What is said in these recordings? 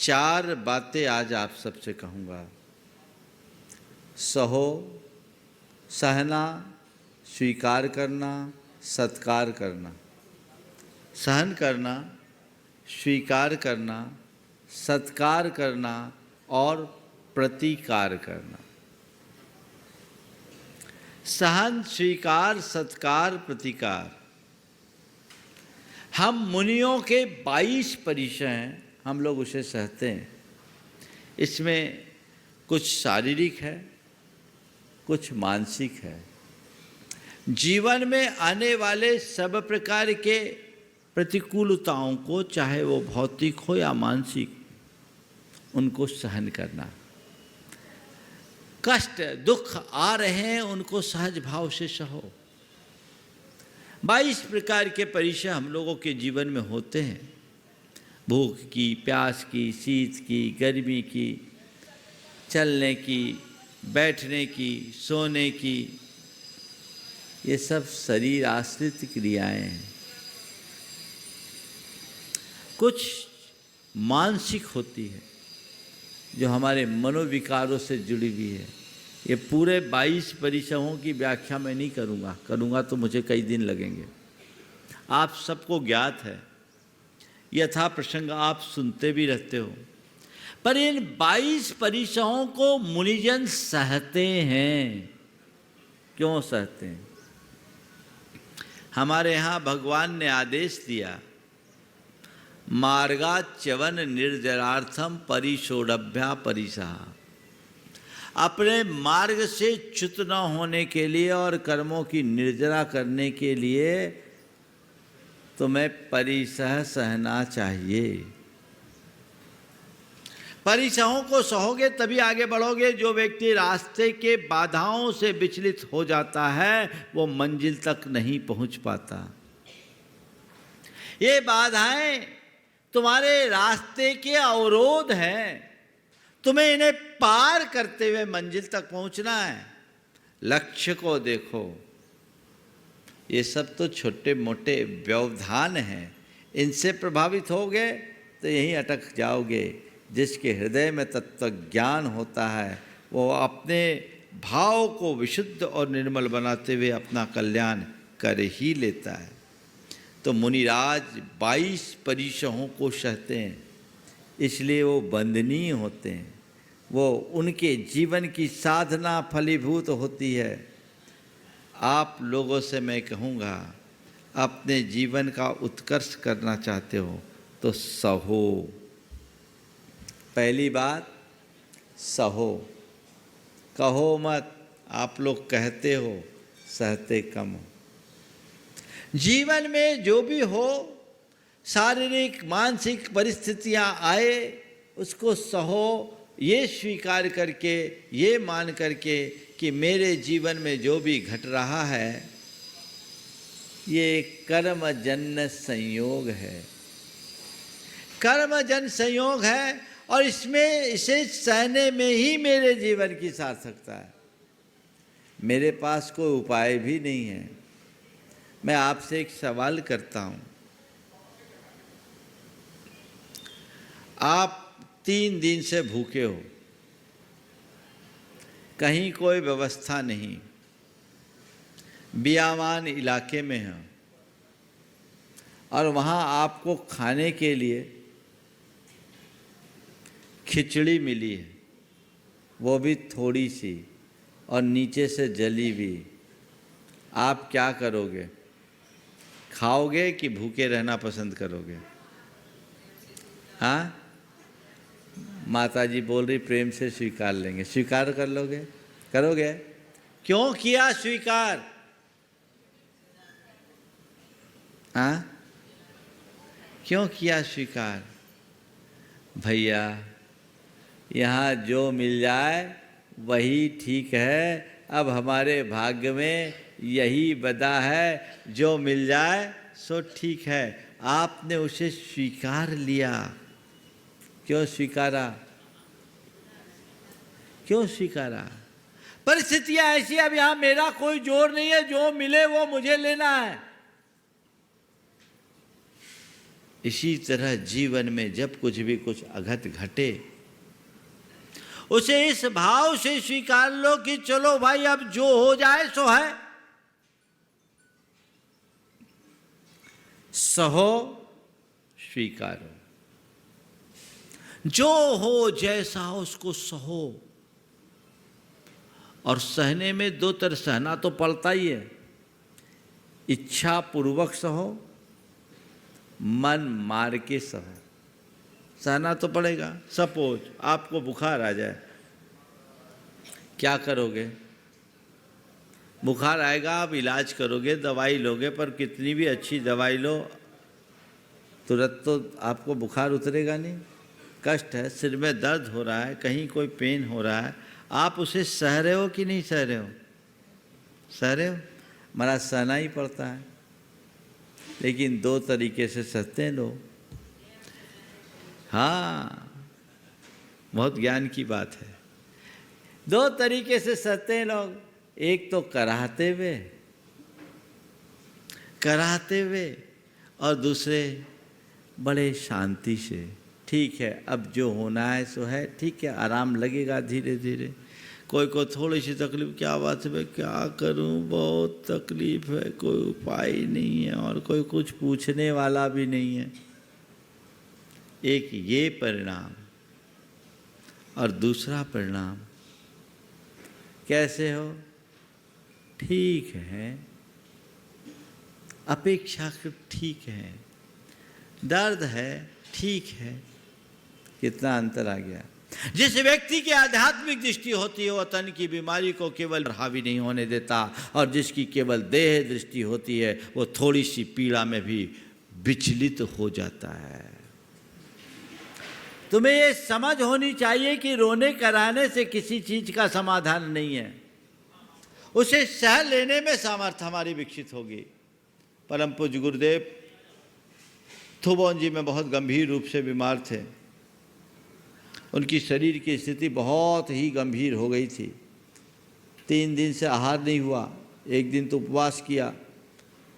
4 बातें आज आप सबसे कहूँगा। सहो, सहना, स्वीकार करना, सत्कार करना। सहन करना, स्वीकार करना, सत्कार करना और प्रतिकार करना। सहन, स्वीकार, सत्कार, प्रतिकार। हम मुनियों के 22 परिचय हैं, हम लोग उसे सहते हैं। इसमें कुछ शारीरिक है, कुछ मानसिक है। जीवन में आने वाले सब प्रकार के प्रतिकूलताओं को, चाहे वो भौतिक हो या मानसिक, उनको सहन करना। कष्ट, दुख आ रहे हैं, उनको सहज भाव से सहो। 22 प्रकार के परिचय हम लोगों के जीवन में होते हैं। भूख की, प्यास की, शीत की, गर्मी की, चलने की, बैठने की, सोने की, ये सब शरीर आश्रित क्रियाएं हैं। कुछ मानसिक होती है जो हमारे मनोविकारों से जुड़ी हुई है। ये पूरे 22 परिचयों की व्याख्या मैं नहीं करूँगा तो मुझे कई दिन लगेंगे। आप सबको ज्ञात है, यथा प्रसंग आप सुनते भी रहते हो। पर इन 22 परिचयों को मुनिजन सहते हैं। क्यों सहते हैं? हमारे यहाँ भगवान ने आदेश दिया, मार्गाच्यवन निर्जरार्थम परिशोडभ्या परिसहा। अपने मार्ग से च्युत न होने के लिए और कर्मों की निर्जरा करने के लिए तुम्हें परिसह सहना चाहिए। परिसहों को सहोगे तभी आगे बढ़ोगे। जो व्यक्ति रास्ते के बाधाओं से विचलित हो जाता है वो मंजिल तक नहीं पहुंच पाता। ये बाधाएं तुम्हारे रास्ते के अवरोध हैं, तुम्हें इन्हें पार करते हुए मंजिल तक पहुंचना है। लक्ष्य को देखो। ये सब तो छोटे मोटे व्यवधान हैं, इनसे प्रभावित होगे तो यहीं अटक जाओगे। जिसके हृदय में तत्व ज्ञान होता है वो अपने भाव को विशुद्ध और निर्मल बनाते हुए अपना कल्याण कर ही लेता है। तो मुनिराज 22 परिचयों को सहते हैं, इसलिए वो वंदनीय होते हैं। वो उनके जीवन की साधना फलीभूत होती है। आप लोगों से मैं कहूँगा, अपने जीवन का उत्कर्ष करना चाहते हो तो सहो। पहली बात, सहो। कहो मत। आप लोग कहते हो, सहते कम हो। जीवन में जो भी हो, शारीरिक मानसिक परिस्थितियां आए, उसको सहो, ये स्वीकार करके, ये मान करके कि मेरे जीवन में जो भी घट रहा है ये कर्मजन्य संयोग है। कर्मजन्य संयोग है और इसे सहने में ही मेरे जीवन की सार्थकता है। मेरे पास कोई उपाय भी नहीं है। मैं आपसे एक सवाल करता हूँ, आप 3 दिन से भूखे हो, कहीं कोई व्यवस्था नहीं, बियावान इलाके में हैं और वहाँ आपको खाने के लिए खिचड़ी मिली है, वो भी थोड़ी सी और नीचे से जली भी। आप क्या करोगे? खाओगे कि भूखे रहना पसंद करोगे? हाँ, माता जी बोल रही प्रेम से स्वीकार लेंगे। स्वीकार कर लोगे? करोगे? क्यों किया स्वीकार? हाँ, क्यों किया स्वीकार? भैया, यहाँ जो मिल जाए वही ठीक है। अब हमारे भाग्य में यही बदा है, जो मिल जाए सो ठीक है। आपने उसे स्वीकार लिया। क्यों स्वीकारा? क्यों स्वीकारा? परिस्थितियां ऐसी, अब यहां मेरा कोई जोर नहीं है, जो मिले वो मुझे लेना है। इसी तरह जीवन में जब कुछ भी कुछ अघट घटे, उसे इस भाव से स्वीकार लो कि चलो भाई अब जो हो जाए सो है। सहो स्वीकारो, जो हो जैसा हो उसको सहो। और सहने में दो तरह, सहना तो पड़ता ही है, इच्छा पूर्वक सहो, मन मार के सहो। सहना तो पड़ेगा। सपोज आपको बुखार आ जाए, क्या करोगे? बुखार आएगा, आप इलाज करोगे, दवाई लोगे, पर कितनी भी अच्छी दवाई लो तुरंत तो आपको बुखार उतरेगा नहीं। कष्ट है, सिर में दर्द हो रहा है, कहीं कोई पेन हो रहा है, आप उसे सह रहे हो कि नहीं सह रहे हो? सह रहे हो। महाराज सहना ही पड़ता है, लेकिन दो तरीके से सहते हैं लोग। हाँ, बहुत ज्ञान की बात है। दो तरीके से सहते हैं लोग, एक तो कराहते हुए और दूसरे बड़े शांति से। ठीक है, अब जो होना है सो है, ठीक है, आराम लगेगा धीरे धीरे। कोई को थोड़ी सी तकलीफ, क्या बात है, क्या करूं, बहुत तकलीफ है, कोई उपाय नहीं है, और कोई कुछ पूछने वाला भी नहीं है। एक ये परिणाम, और दूसरा परिणाम कैसे हो? ठीक है, अपेक्षाकृत ठीक है, दर्द है, ठीक है। कितना अंतर आ गया। जिस व्यक्ति की आध्यात्मिक दृष्टि होती है वो तन की बीमारी को केवल हावी नहीं होने देता, और जिसकी केवल देह दृष्टि होती है वो थोड़ी सी पीड़ा में भी विचलित हो जाता है। तुम्हें ये समझ होनी चाहिए कि रोने कराने से किसी चीज का समाधान नहीं है, उसे सह लेने में सामर्थ्य हमारी विकसित होगी। परम पूज्य गुरुदेव थुबोन जी में बहुत गंभीर रूप से बीमार थे। उनकी शरीर की स्थिति बहुत ही गंभीर हो गई थी। 3 दिन से आहार नहीं हुआ, एक दिन तो उपवास किया,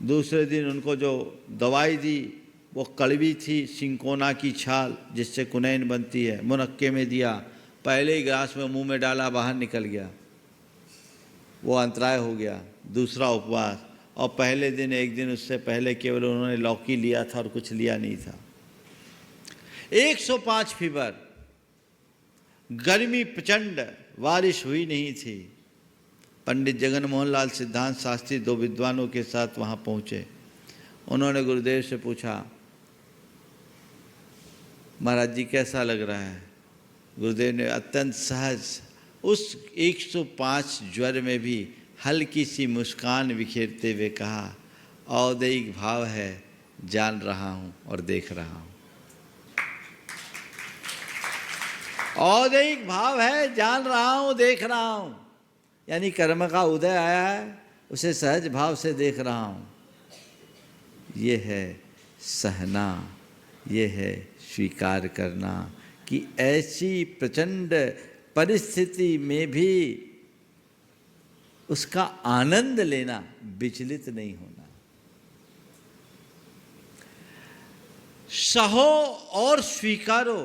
दूसरे दिन उनको जो दवाई दी वो कड़वी थी, सिंकोना की छाल जिससे कुनैन बनती है, मुनक्के में दिया, पहले ही गिलास में मुंह में डाला, बाहर निकल गया, वो अंतराय हो गया। दूसरा उपवास, और पहले दिन एक दिन उससे पहले केवल उन्होंने लौकी लिया था और कुछ लिया नहीं था। 105 फीवर, गर्मी प्रचंड, बारिश हुई नहीं थी। पंडित जगन मोहन लाल सिद्धांत शास्त्री 2 विद्वानों के साथ वहाँ पहुँचे। उन्होंने गुरुदेव से पूछा, महाराज जी कैसा लग रहा है? गुरुदेव ने अत्यंत सहज उस 105 ज्वर में भी हल्की सी मुस्कान बिखेरते हुए कहा, औदैहिक भाव है, जान रहा हूँ और देख रहा हूँ। औदैहिक भाव है, जान रहा हूँ, देख रहा हूँ, यानी कर्म का उदय आया है, उसे सहज भाव से देख रहा हूँ। ये है सहना, ये है स्वीकार करना कि ऐसी प्रचंड परिस्थिति में भी उसका आनंद लेना, विचलित नहीं होना। सहो और स्वीकारो।